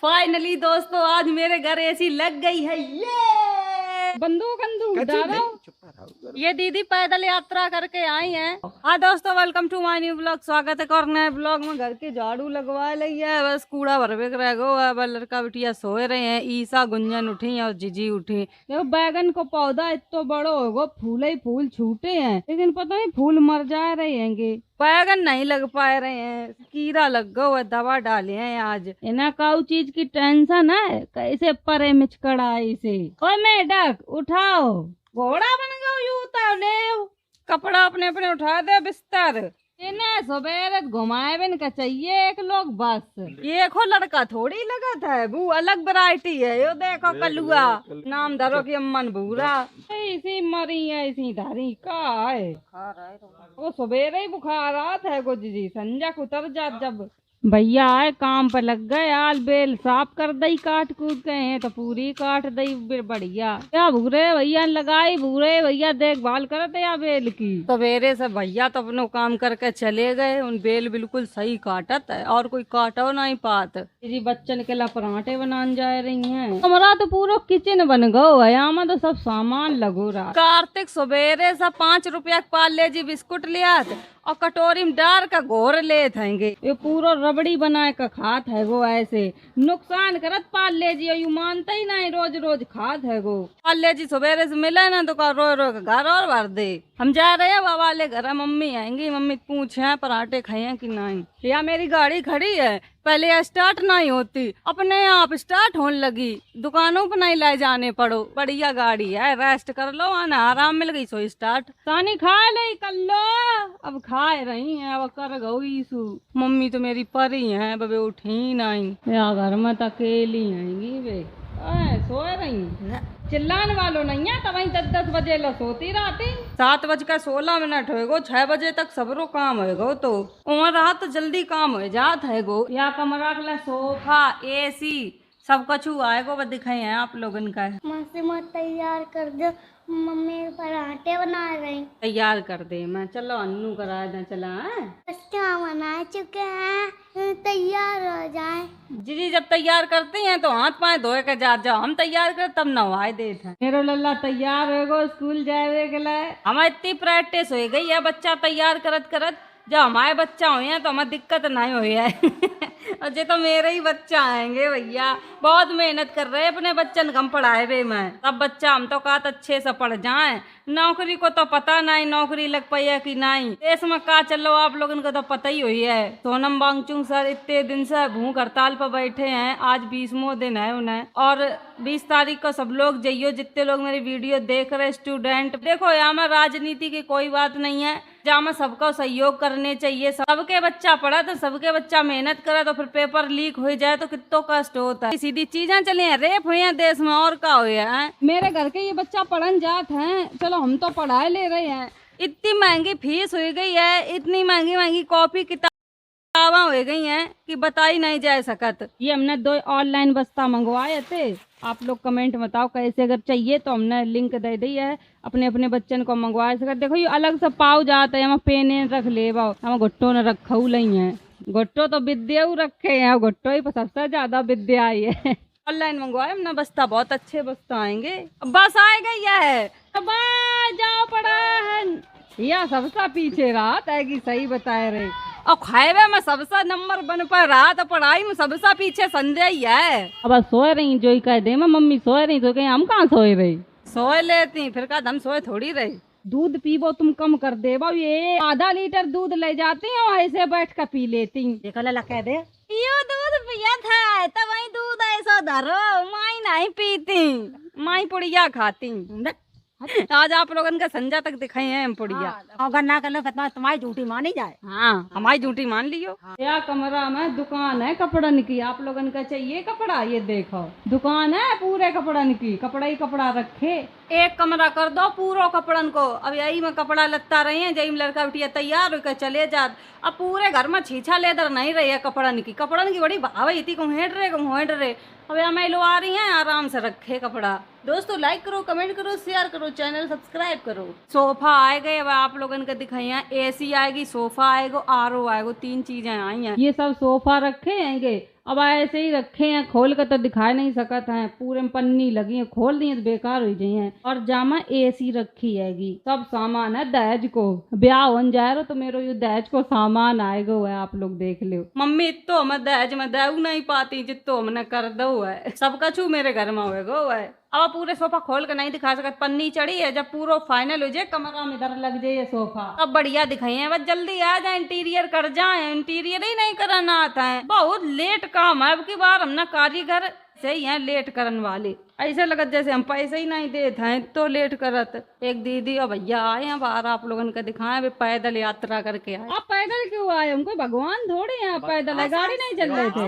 Finally दोस्तों आज मेरे घर एसी लग गई है। ये बंदूक ये दीदी पैदल यात्रा करके आई हैं। हाँ दोस्तों, welcome to my new blog. स्वागत है और नए ब्लॉग में। घर के झाड़ू लगवा ली है, बस कूड़ा भरवे रह गो है। बस लड़का बिटिया सोए रहे हैं। ईसा गुंजन उठी और जीजी उठी। देखो बैगन को पौधा इतो बड़ो होगो, फूल ही फूल छूटे हैं, लेकिन पता नहीं फूल मर जा रहे हैंगे। बैगन नहीं लग पा रहे हैं, कीड़ा लग गो है, दवा डाले हैं आज। इन्हें काउ चीज की टेंशन है, कैसे परे मिचकड़ा इसे। ओए मेढक उठाओ, घोड़ा बन गयो यूं ले। कपड़ा अपने अपने उठा दे बिस्तर। इन्हें सवेरे घुमाए बिन का चाहिए एक लोग बस। ये देखो लड़का थोड़ी लगा था, वो अलग वैरायटी है। यो देखो कलुआ, नाम धरो की अम्मन भूरा। इसी मरी है इसी धारी का है। वो सवेरे ही बुखार आता है को जी, संजा को उतर जात जब भैया आए काम पे लग गए। आल बेल साफ कर दई, काट कूट गए हैं तो पूरी काट दई बढ़िया। क्या भूरे भैया लगाई, भूरे भैया देखभाल करते या बेल की। सवेरे से भैया तो अपनो काम करके चले गए। उन बेल बिल्कुल सही काटत है और कोई काटो नहीं पात। जी बच्चन के ला पराठे बनाने जा रही हैं। हमारा तो पूरा किचन बन गो है, यहाँ तो सब सामान लगो रहा। कार्तिक सवेरे से 5 रुपया पार्ले जी बिस्कुट लिया और कटोरी में डाल का घोर ले थेंगे। ये पूरा रबड़ी बनाए का खात है वो, ऐसे नुकसान करत पार्ले जी। यू मानता ही नहीं, रोज रोज खात है वो। पार्ले जी सवेरे से मिले ना तो रो रो के घर और भर दे। हम जा रहे हैं बाबा ले घर, मम्मी आएंगी। मम्मी पूछे पराठे खाए कि नहीं। या मेरी गाड़ी खड़ी है, पहले स्टार्ट नहीं होती, अपने आप स्टार्ट होने लगी। दुकानों पर नहीं ले जाने पड़ो, बढ़िया गाड़ी है। रेस्ट कर लो, आना आराम मिल गई सो स्टार्ट। सानी खा ले कर लो, अब खाए रही हैं, अब कर गई सु। मम्मी तो मेरी परी है, बबे उठी नहीं। या घर में तो अकेली आएंगी वे। सोए रही चिल्लाने वालों नहीं है, तब 10-10 बजे ला सोती रहती। 7:16 होएगो, 6 बजे तक सबरो काम होएगो। तो वहाँ रात तो जल्दी काम हो जात है गो। या कमरा के सोफा एसी सब कुछ आएगो, बस दिखाई है आप लोगन का। मस्त मत तैयार कर दो, मम्मी पराठे बना रही। तैयार कर दे मैं, चलो अन्नू करा दे। चला है क्या बना चुके हैं, तैयार हो जाए। जी जब तैयार करते हैं तो हाथ पाए धोए के जा जाओ। हम तैयार कर तब नवाए देते हैं। मेरा लल्ला तैयार होगो स्कूल जाए के लिए। हमारे इतनी प्रैक्टिस हो गई है बच्चा तैयार करत करत। जब हमारे बच्चा हुए हैं तो हमें दिक्कत नहीं हुई है। और जे तो मेरे ही बच्चा आएंगे भैया, बहुत मेहनत कर रहे हैं अपने बच्चन कम पढ़ाए वे मैं। तब बच्चा हम तो कहा अच्छे से पढ़ जाएं। नौकरी को तो पता नहीं नौकरी लग पाई है कि नहीं। देश में का चलो आप लोगों को तो पता ही हुई है। सोनम वांगचुक सर इतने दिन से भूख हड़ताल पर बैठे हैं, आज 20वां दिन है उन्हें। और 20 तारीख को सब लोग जाइयो, जितने लोग मेरी वीडियो देख रहे स्टूडेंट। देखो यहाँ में राजनीति की कोई बात नहीं है, जहाँ में सबका सहयोग करने चाहिए। सबके बच्चा पढ़ा तो सबके बच्चा मेहनत करे, तो फिर पेपर लीक हो जाए तो कितना कष्ट होता है। सीधी चीजें चली हैं, रेप हुए हैं देश में और क्या हुआ है। मेरे घर के ये बच्चा पढ़न जात हैं, चलो हम तो पढ़ाई ले रहे हैं। इतनी महंगी फीस हो गई है, इतनी महंगी महंगी कॉपी किताबें हो गई हैं कि बताई नहीं जा सकत। ये हमने 2 ऑनलाइन बस्ता मंगवाए थे। आप लोग कमेंट बताओ कैसे, अगर चाहिए तो हमने लिंक दे दी है। अपने अपने बच्चन को मंगवा सकते। देखो ये अलग से पाव जाता है, हम पेन रख ले हम घुट्टो ने रखा नहीं है। घुट्टो तो विद्या रखे हैं, घुट्टो ही सबसे ज्यादा विद्या आई है। ऑनलाइन मंगवाए हमने बस्ता, बहुत अच्छे बस्ता आएंगे। बस आए गई है, अब जाओ पड़ा है। या सबसे पीछे रहा है कि सही बताए रहे। और खाए में सबसे नंबर 1 पर रहा, तो पढ़ाई में सबसे पीछे संजय ही है। अब सोए रही जो ही कह दे मम्मी सोए रही, तो कहीं हम कहाँ सोए रही। सोए लेती फिर का हम सोए थोड़ी रही। दूध पीबो तुम कम कर दे। ये आधा लीटर दूध ले जाती हैं, ऐसे बैठ कर पी लेती। देखो लला कह दे यो दूध पिया था, तब वही दूध ऐसा धरो। माई नहीं पीती, माई पुड़िया खाती। आज आप लोगन का संजा तक दिखाई है हम पुड़िया। अगर ना कर लो तुम्हारी झूठी मानी जाए। हाँ हमारी झूठी मान लियो। या कमरा में दुकान है कपड़न की, आप लोगन का चाहिए कपड़ा। ये देखो दुकान है पूरे कपड़न की, कपड़ा ही कपड़ा रखे। एक कमरा कर दो पूरा कपड़न को। अब यही में कपड़ा लत्ता रहे हैं, जही में लड़का बिटिया तैयार होकर चले जात। अब पूरे घर में छीछा लेदर नहीं रही है कपड़न की बड़ी भाव इतनी हेड रहे। अब यहाँ मैं लो आ रही हैं, आराम से रखे कपड़ा। दोस्तों लाइक करो, कमेंट करो, शेयर करो, चैनल सब्सक्राइब करो। सोफा आए गए, अब आप लोगन का दिखाई है। एसी आएगी, सोफा आएगा, आरओ आएगा, 3 चीजें आई हैं। ये सब सोफा रखे हैंगे। अब ऐसे ही रखे हैं, खोल कर तो दिखा नहीं सकत हैं, पूरे में पन्नी लगी है, खोल दी है तो बेकार हो जाई है। और जामा एसी रखी हैगी, सब सामान है दहेज को, ब्याह हो जाए रो तो मेरे ये दहेज को सामान आएगा है, आप लोग देख लो। मम्मी इतो हमें दहेज में देऊ नहीं पाती जितो हमने कर दो है, सब कछु मेरे घर में होएगो है। अब पूरे सोफा खोल कर नहीं दिखा सकत, पन्नी चढ़ी है, जब पूरा फाइनल हो जाए कमरा में इधर लग जाए ये सोफा अब बढ़िया दिखाई है। बस जल्दी आ जाए, इंटीरियर कर जाए, इंटीरियर ही नहीं कराना आता है, बहुत लेट काम है। अब की बार हमने कारीगर सही है लेट करन वाले, ऐसे लगत जैसे हम पैसे ही नहीं देते हैं तो लेट करत। एक दीदी और भैया आए हैं बाहर, आप लोगन का दिखाए, वे पैदल यात्रा करके आए। आप पैदल क्यों आए? हमको भगवान थोड़े हैं, आप पैदल है, गाड़ी नहीं चल रहे थे।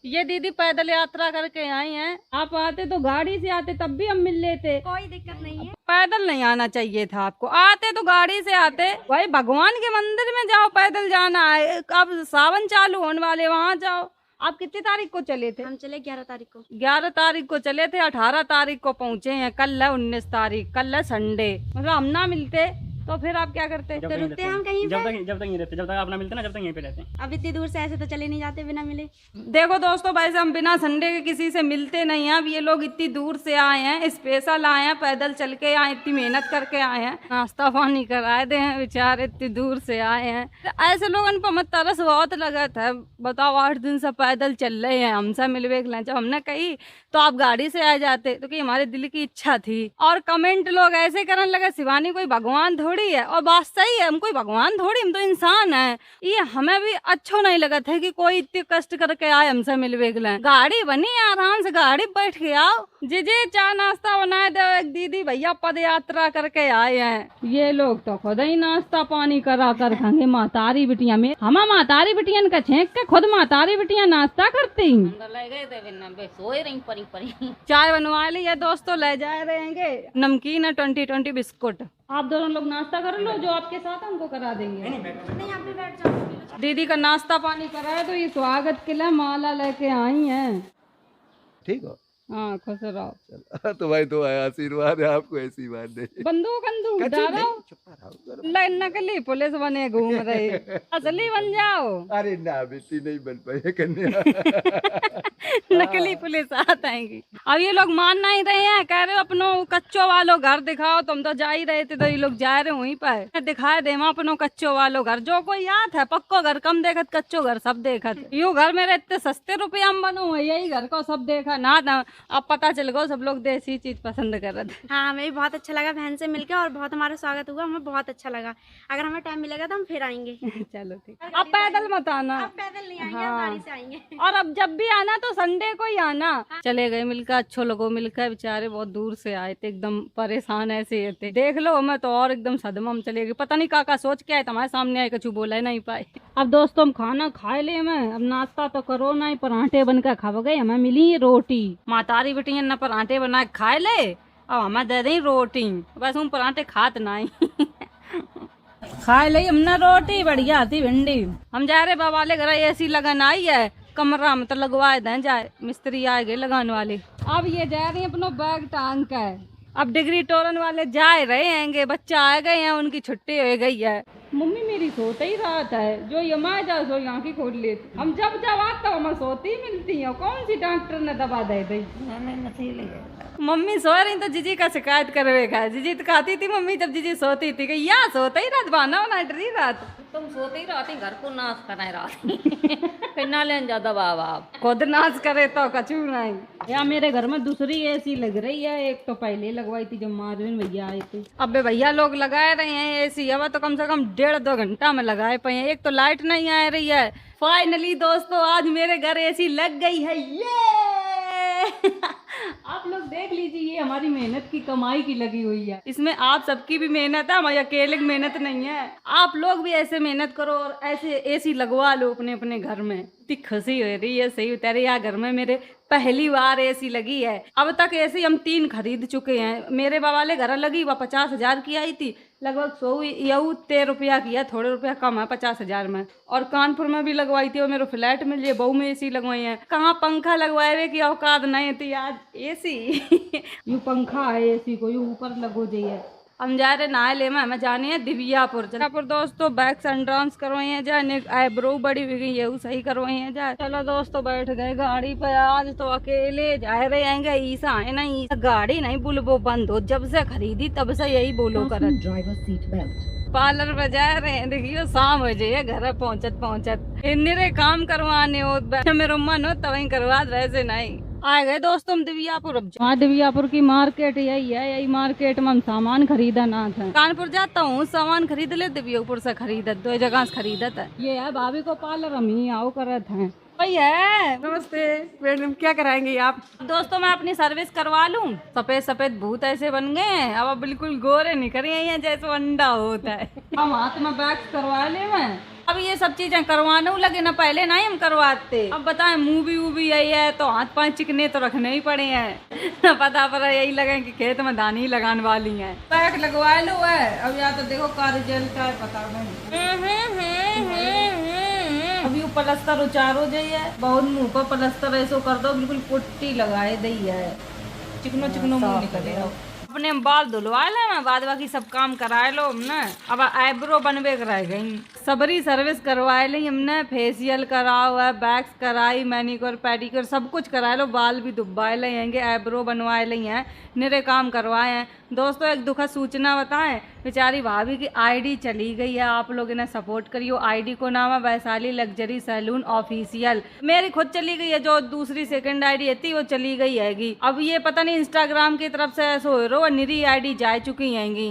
ये दीदी पैदल यात्रा करके आई हैं। आप आते तो गाड़ी से आते, तब भी हम मिल लेते, कोई दिक्कत नहीं है। पैदल नहीं आना चाहिए था आपको, आते तो गाड़ी से आते। भाई भगवान के मंदिर में जाओ, पैदल जाना है। अब सावन चालू होने वाले, वहाँ जाओ। आप कितनी तारीख को चले थे? हम चले 11 तारीख को। 11 तारीख को चले थे, 18 तारीख को पहुँचे हैं। कल है 19 तारीख, कल है संडे। मतलब हम ना मिलते तो फिर आप क्या करते? तो रुकते हम कहीं जब तक नहीं रहते, जब तक आप ना मिलते ना, जब तक यहीं पे रहते हैं। अब इतनी दूर से ऐसे तो चले नहीं जाते बिना मिले। देखो दोस्तों, वैसे हम बिना संडे के किसी से मिलते नहीं हैं। अब ये लोग इतनी दूर से आए हैं, स्पेशल आए हैं, पैदल चल के आए, इतनी मेहनत करके आए हैं, नाश्ता पानी कराए दे हैं बेचारे, इतनी दूर से आए हैं। तो ऐसे लोगों पर मत तरस बहुत लगत है। बताओ 8 दिन से पैदल चल रहे हैं, हमसे मिलवे के लिए। जब हमने कही तो आप गाड़ी से आ जाते, तो कि हमारे दिल की इच्छा थी। और कमेंट लोग ऐसे करने लगे, शिवानी कोई भगवान थोड़ी है। और बात सही है, हम कोई भगवान थोड़ी, हम तो इंसान है। ये हमें भी अच्छा नहीं लगा था कि कोई इतने कष्ट करके आए हमसे मिलवे के लिए। गाड़ी बनी, आराम से गाड़ी बैठ के आओ, जी चाय नाश्ता बनाए दो। एक दीदी भैया पद यात्रा करके आए हैं। ये लोग तो खुद ही नाश्ता पानी करा कर खाएंगे। मातारी बिटिया में हम मातारी बिटियन का छेक के खुद मातारी बिटिया नाश्ता करती। चाय बनवा ली है दोस्तों, ले जा रहेंगे। नमकीन है 20 बिस्कुट। आप दोनों लोग नाश्ता कर लो, जो आपके साथ हमको करा देंगे। नहीं आप भी बैठ जाओ। दीदी का नाश्ता पानी कराया तो ये स्वागत के लिए माला लेके आई हैं। ठीक हो? हाँ खुश रहो। चलो तो भाई तो आशीर्वाद है आपको, ऐसी बात नहीं। बंदूक डालो, नकली पुलिस बने घूम रहे, असली बन जाओ। अरे ना बेटी, नहीं बन पाए कन्या। नकली पुलिस आ जाएंगी। अब ये लोग मान नहीं रहे हैं, कह रहे हो अपनो कच्चो वालो घर दिखाओ। तुम तो जा ही रहे थे, तो ये लोग जा रहे वहीं पर दिखाए दे अपनो कच्चो वालो घर। जो कोई याद है पक्को घर कम देखत, कच्चो घर सब देखत। यो घर मेरे इतने सस्ते रुपया में बनो है, यही घर को सब देखा ना। अब पता चल गया सब लोग देसी चीज पसंद कर रहे थे। हाँ हमें भी बहुत अच्छा लगा बहन से मिलकर, और बहुत हमारा स्वागत हुआ, हमें बहुत अच्छा लगा। अगर हमें टाइम मिलेगा तो हम फिर आएंगे। चलो ठीक। अब पैदल मत आना, अब पैदल नहीं आएंगे, हाँ। गाड़ी से आएंगे। और अब जब भी आना तो संडे को ही आना। चले गए मिलकर, अच्छो लोगों मिलकर। बेचारे बहुत दूर से आए थे, एकदम परेशान ऐसे थे। देख लो हमें तो और एकदम सदमा में चले गए। पता नहीं काका सोच के आए, हमारे सामने आए, कुछ बोला नहीं पाए। अब दोस्तों हम खाना खाए ले, हमें अब नाश्ता तो करो ना, पराठे बनकर खा गए। हमें मिली रोटी, मातारी बेटियां न पराठे बना के खाए ले, अब हमें दे दी रोटी। बस हम पराठे खात नहीं। खाए ले हमने रोटी, बढ़िया थी भिंडी। हम जा रहे बाबा वाले घर, एसी लगन आई है कमरा में, तो लगवाए दें जाए। मिस्त्री आ गए लगाने वाले। अब ये जा रही है अपनो बैग टांग के। अब डिग्री टोरन वाले जा रहे हैंगे, बच्चा आ गए हैं, उनकी छुट्टी हो गई है। मम्मी मेरी सोते ही रात है, जो ये माँ जा सो आँखें खोल लेती। हम जब आते तो हमें सोती मिलती है। कौन सी डॉक्टर ने दवा दे दी? मम्मी सो रही तो जीजी का शिकायत करवेगा। जीजी तो कहती थी मम्मी जब जीजी सोती थी कि या सोते ही रात बहाना बना डरी रात। तुम सोते ही रहती, घर को नाश कराए रहती। फिर ना लेन ज्यादा बाबा खुद नाश करे तो कछु नहीं। या मेरे घर में दूसरी एसी लग रही है, एक तो पहले लगवाई थी जब मारविन भैया आए थे। अब भैया लोग लगाए रहे हैं एसी, अब तो कम से कम 1.5-2 घंटा में लगाए पे हैं। एक तो लाइट नहीं आ रही है। फाइनली दोस्तों आज मेरे घर एसी लग गई है, ये। आप लोग देख लीजिए, ये हमारी मेहनत की कमाई की लगी हुई है। इसमें आप सबकी भी मेहनत है, हमारी अकेले की मेहनत नहीं है। आप लोग भी ऐसे मेहनत करो और ऐसे एसी लगवा लो अपने अपने घर में। इतनी खुशी हो रही है, सही उतारे। यार घर में मेरे पहली बार एसी लगी है। अब तक एसी हम 3 खरीद चुके हैं। मेरे बाबा वाले घर लगी, वह 50,000 की आई थी, लगभग 113 रुपया की है, थोड़े रुपया कम है 50,000 में। और कानपुर में भी लगवाई थी, और मेरे फ्लैट में लिए बहू में एसी लगवाई है। कहाँ पंखा लगवाए की औकात नहीं थी, आज एसी। यू पंखा है एसी को, यू ऊपर लगो जाइए। हम जा रहे नहाए ले में, हमें जाने है दिव्यापुर दोस्तों। बैक्स एंट्रांस करवाई है जा, आईब्रो बड़ी हुई गई है सही करवाई है जा। चलो दोस्तों बैठ गए गाड़ी पे, आज तो अकेले जा रहे आएंगे। ईसा है ना, ईसा गाड़ी नहीं बुलबो बंद हो, जब से खरीदी तब से यही बोलो कर। पार्लर पे जा रहे हैं, देखियो शाम हो जाए घर पहुंचत इन्हें काम करवाने हो, मेरा मन हो तभी करवा, वैसे नहीं। आ गए दोस्तों हम दिव्यापुर। अब हाँ दिव्यापुर की मार्केट यही है, यही मार्केट में हम सामान खरीदा ना था। कानपुर जाता हूँ सामान खरीद ले, दिव्यापुर से खरीदत, दो जगह से खरीदत है। ये है भाभी को पार्लर, हम ही आओ करत हैं। वही है। नमस्ते मैडम, क्या कराएंगे आप? दोस्तों मैं अपनी सर्विस करवा लूं। सफेद सफेद भूत ऐसे बन गए हैं, अब बिल्कुल गोरे निकल रहे हैं जैसे अंडा होता है। हम हाथ में बैक्स करवा ले मैं, अब ये सब चीजें करवाने लगे ना, पहले नहीं हम करवाते। अब बताएं मूवी वूवी यही है तो हाथ पांव चिकने तो रखने ही पड़े हैं। पता पर यही लगे कि खेत में दानी लगाने वाली है। बैक लगवा लो है, अब या तो देखो कारिजल का है, पता नहीं। अभी प्लस्तर उचार हो जाइए, बहुत मुंह पर प्लस्तर ऐसो कर दो, बिल्कुल पुट्टी लगाए दी है, चिकनो चिकनो मुंह निकले। अपने बाल धुलवा लेना, बाद बाकी सब काम कराए लो हमने। अब आईब्रो बनवे कराए गई, सबरी सर्विस करवाए ली हमने, फेशियल करा हुआ है, बैक्स कराई, मैनिक्योर पेडिक्योर सब कुछ कराए लो, बाल भी दुब्बाए ले आएंगे, आईब्रो बनवाए ली हैं, निरे काम करवाए हैं। दोस्तों एक दुखद सूचना बताएं, बेचारी भाभी की आईडी चली गई है, आप लोग इन्हें सपोर्ट करियो। आईडी को नाम है वैशाली लग्जरी सैलून ऑफिशियल। मेरी खुद चली गई है, जो दूसरी सेकंड आईडी थी वो चली गई हैगी। अब ये पता नहीं इंस्टाग्राम की तरफ से ऐसा हो रहा, निरी आईडी जा चुकी हैगी।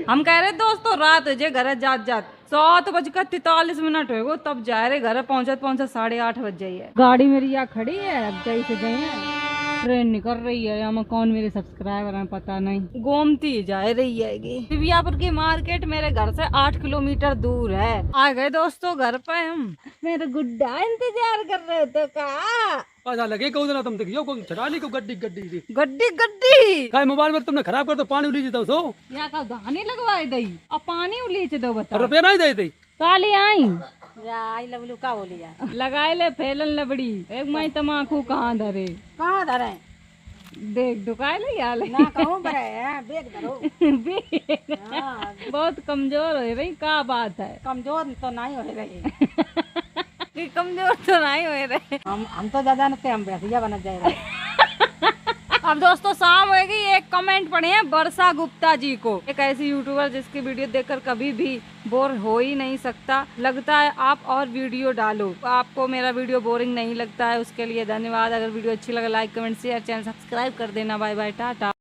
हम कह रहे दोस्तों रात हो जाए घर जात 7:43 हो, तब जा रहे घर पहुंचत 8:30 बज जाइए। गाड़ी मेरी यहाँ खड़ी है, अब जैसे गए हैं ट्रेन निकल रही है, यहाँ कौन मेरे सब्सक्राइबर हैं पता नहीं। गोमती जा रही है। दिव्यापुर की मार्केट मेरे घर से 8 किलोमीटर दूर है। आ गए दोस्तों घर पे हम। मेरे गुड्डा इंतजार कर रहे थे का पता लगे कौन ना तुम देखियो कौन चढ़ा ली को गड्डी गड्डी काय मोबाइल में तुमने खराब कर तो पानी उलीच दो सो यहाँ का गाने लगवाए दई, अब पानी उलीच दो बता। रुपया नहीं दे दी काली आई आई लवलू का बोली जा लगाए ले फैलन लबड़ी, एक माई तमाकू कहाँ धरे, कहाँ धरे देख दुकाए ले यार ना कहूँ पर है बेग धरो। बहुत कमजोर हो रही, क्या बात है? कमजोर तो नहीं हो रही। कमजोर तो नहीं हो रहे, हम तो ज्यादा नहीं, हम भैंसिया बन जाएगा। अब दोस्तों शाम होगी, एक कमेंट पढ़े हैं वर्षा गुप्ता जी को, एक ऐसी यूट्यूबर जिसकी वीडियो देखकर कभी भी बोर हो ही नहीं सकता, लगता है आप और वीडियो डालो। आपको मेरा वीडियो बोरिंग नहीं लगता है, उसके लिए धन्यवाद। अगर वीडियो अच्छी लगे like comment share, channel subscribe कर देना। Bye bye, Tata.